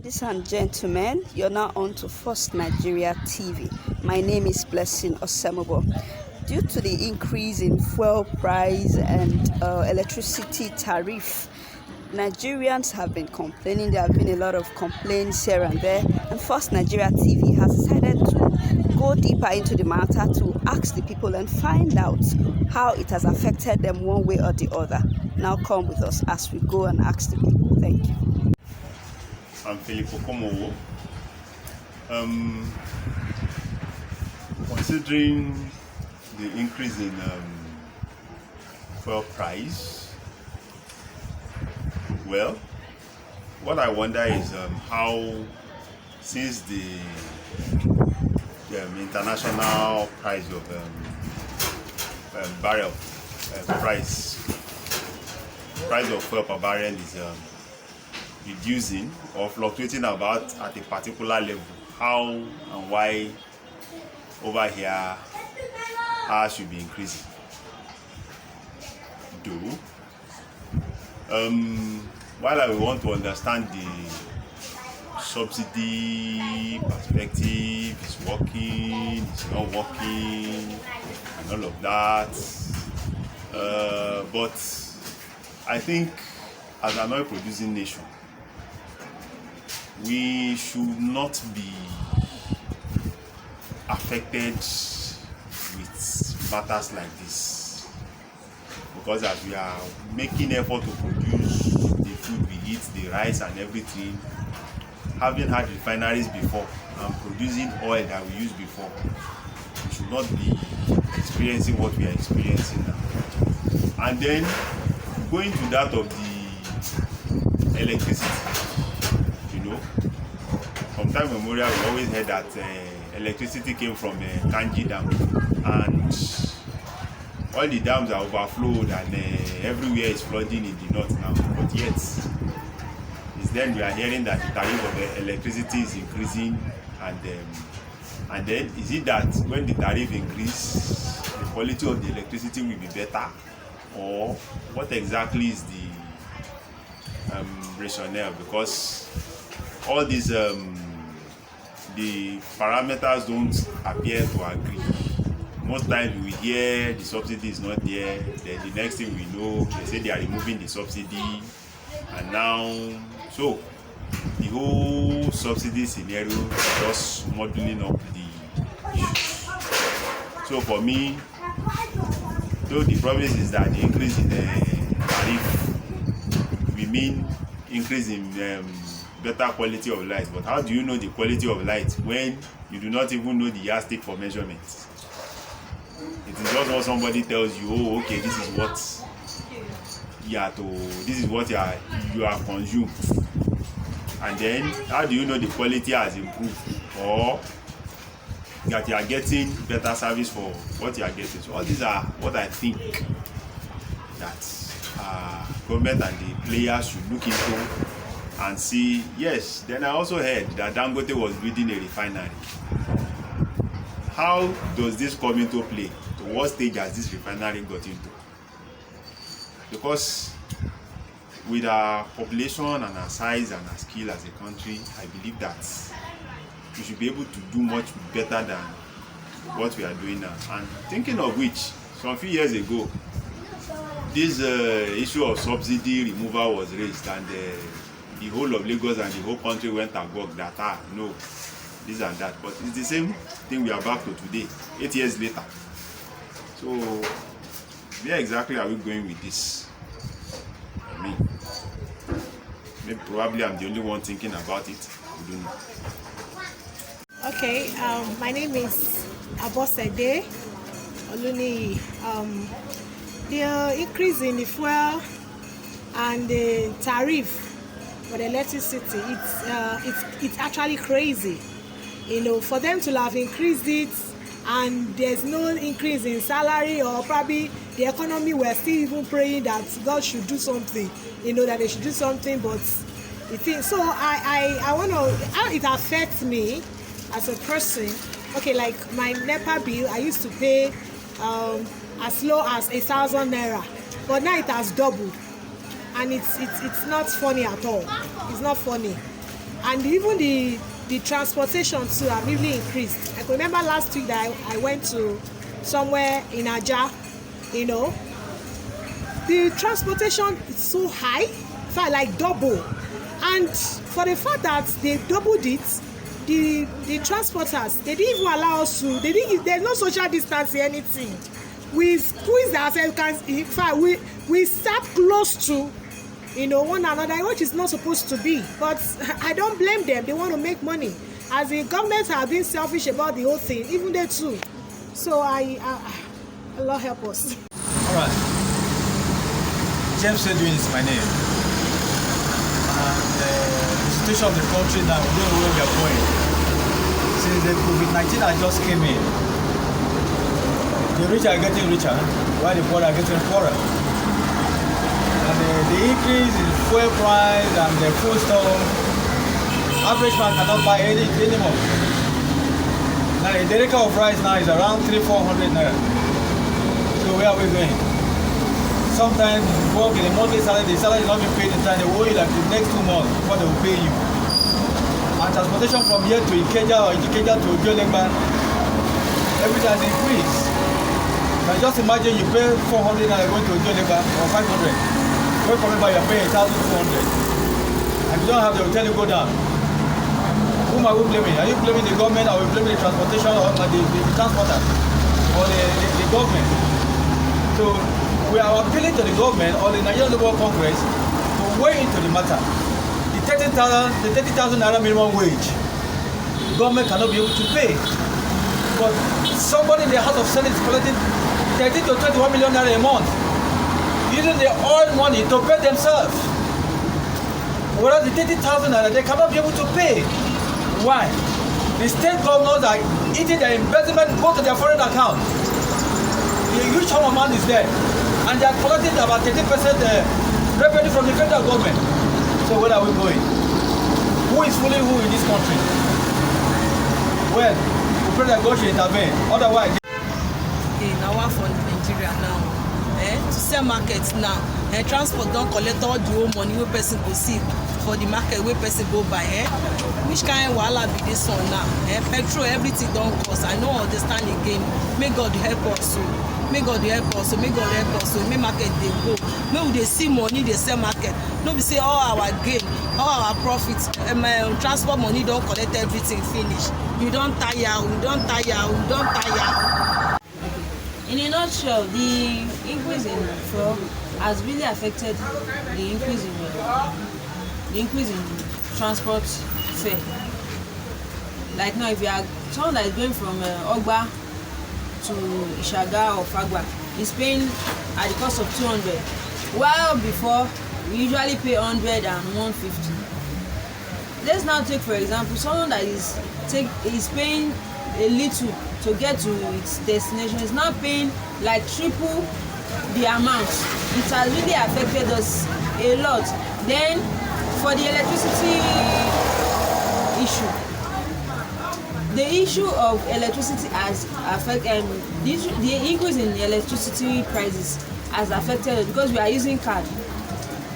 Ladies and gentlemen, you're now on to First Nigeria TV. My name is Blessing Osemobo. Due to the increase in fuel price and electricity tariff, Nigerians have been complaining. There have been a lot of complaints here and there, and First Nigeria TV has decided to go deeper into the matter to ask the people and find out how it has affected them one way or the other. Now come with us as we go and ask the people. Thank you. I'm Filippo Komowo. Considering the increase in fuel price, well, what I wonder is how, since the international price of barrel price of fuel per barrel is reducing or fluctuating about at a particular level, how and why over here ours should be increasing. While I want to understand the subsidy perspective, it's working, it's not working, and all of that, but I think as an oil producing nation, we should not be affected with matters like this, because as we are making effort to produce the food we eat, the rice and everything, having had refineries before and producing oil that we used before, we should not be experiencing what we are experiencing now. And then going to that of the electricity, from time memorial, we always heard that electricity came from Kanji Dam, and all the dams are overflowed, and everywhere is flooding in the north now. But yet, it's then we are hearing that the tariff of electricity is increasing, and then is it that when the tariff increase, the quality of the electricity will be better, or what exactly is the rationale? Because all these the parameters don't appear to agree. Most times we hear the subsidy is not there, then the next thing we know, they say they are removing the subsidy, and now, so the whole subsidy scenario is just modeling up the issues. So for me, though the promise is that the increase in the tariff, we mean increase in better quality of light, but how do you know the quality of light when you do not even know the yardstick for measurement? It is just what somebody tells you, oh, okay, this is what you are consumed, and then how do you know the quality has improved or that you are getting better service for what you are getting? So all these are what I think that government and the players should look into and see. Yes, then I also heard that Dangote was building a refinery. How does this come into play? To what stage has this refinery got into? Because with our population and our size and our skill as a country, I believe that we should be able to do much better than what we are doing now. And thinking of which, some few years ago, this issue of subsidy removal was raised, and the whole of Lagos and the whole country went agog that no, this and that. But it's the same thing we are back to today, 8 years later. So where exactly are we going with this? I mean, maybe probably I'm the only one thinking about it. I don't know. Okay, my name is Abosede Oluni. The increase in the fuel and the tariff for the electricity, it's actually crazy. For them to have increased it and there's no increase in salary, or probably the economy, we're still even praying that God should do something, that they should do something. But so I want to, how it affects me as a person. Okay, like my NEPA bill, I used to pay as low as 1,000 naira, but now it has doubled, and it's not funny at all. It's not funny. and even the transportation too have really increased. I can remember last week that I went to somewhere in Aja, you know, the transportation is so high, felt like double, and for the fact that they doubled it, the transporters, they didn't even allow us to, there's no social distancing, anything. We squeezed ourselves, in fact we sat close to, you know, one another, which is not supposed to be. But I don't blame them. They want to make money, as the government have been selfish about the whole thing, even they too. So Allah help us. All right, James Edwin is my name, and the situation of the country now, we don't know where we are going. Since the COVID-19 that just came in, the rich are getting richer, while the poor are getting poorer. And the increase in fuel price and the food stuff, average man cannot buy any anymore. Now the derica of rice now is around 300-400 naira. So where are we going? Sometimes you work in a monthly salary, the salary is not being paid in time, they will owe you like the next 2 months before they will pay you. And transportation from here to Ikeja or Ikeja to Ojolegba, everything has increased. Now just imagine you pay 400 naira going to Ojolegba or 500. Going from Eba, you're paying 1,200. And you don't have the hotel, you go down. Whom are we blaming? Are you blaming the government, or are we blaming the transportation, or the transporter, or the government? So we are appealing to the government or the Nigerian Labour Congress to weigh into the matter. The 30,000 naira minimum wage, the government cannot be able to pay. But somebody in the House of Senate is collecting 30 to 21 million naira a month, using their own money to pay themselves. Whereas the 30,000 naira, they cannot be able to pay. Why? The state governors are eating their investment, go to their foreign account. The huge sum amount is there, and they are collecting about 30% revenue from the federal government. So where are we going? Who is fooling who in this country? Well, we pray that God should intervene. Otherwise, now for Nigeria now, to sell markets now, transport don't collect all the whole money wey person go see for the market wey person go buy. Which kind of wahala be this one now? Petrol, everything don't cost. I no understand again. May God help us. May God help us. May God help us. May market they go. May we dey see money they sell market. No be say all our gain, all our profits, transport money don't collect everything finish. You don't tire. We don't tire. We don't tire. In a nutshell, the increase in fuel has really affected the increase in transport fare. Like now, if you are someone that is going from Ogba to Ishaga or Fagba, is paying at the cost of 200, while before we usually pay 100 and 150. Let's now take, for example, someone that is paying a little to get to its destination is now paying like triple the amount. It has really affected us a lot. Then for the electricity issue, the issue of electricity has affected the increase in electricity prices has affected us because we are using card.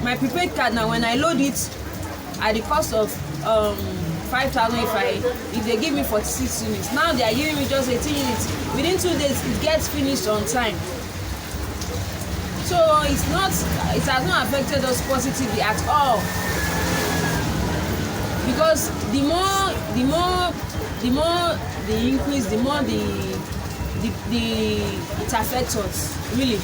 My prepaid card now, when I load it at the cost of 5,000, if they give me 46 units, now they are giving me just 18 units. Within 2 days it gets finished on time. So it has not affected us positively at all, because the more the increase, the more it affects us really.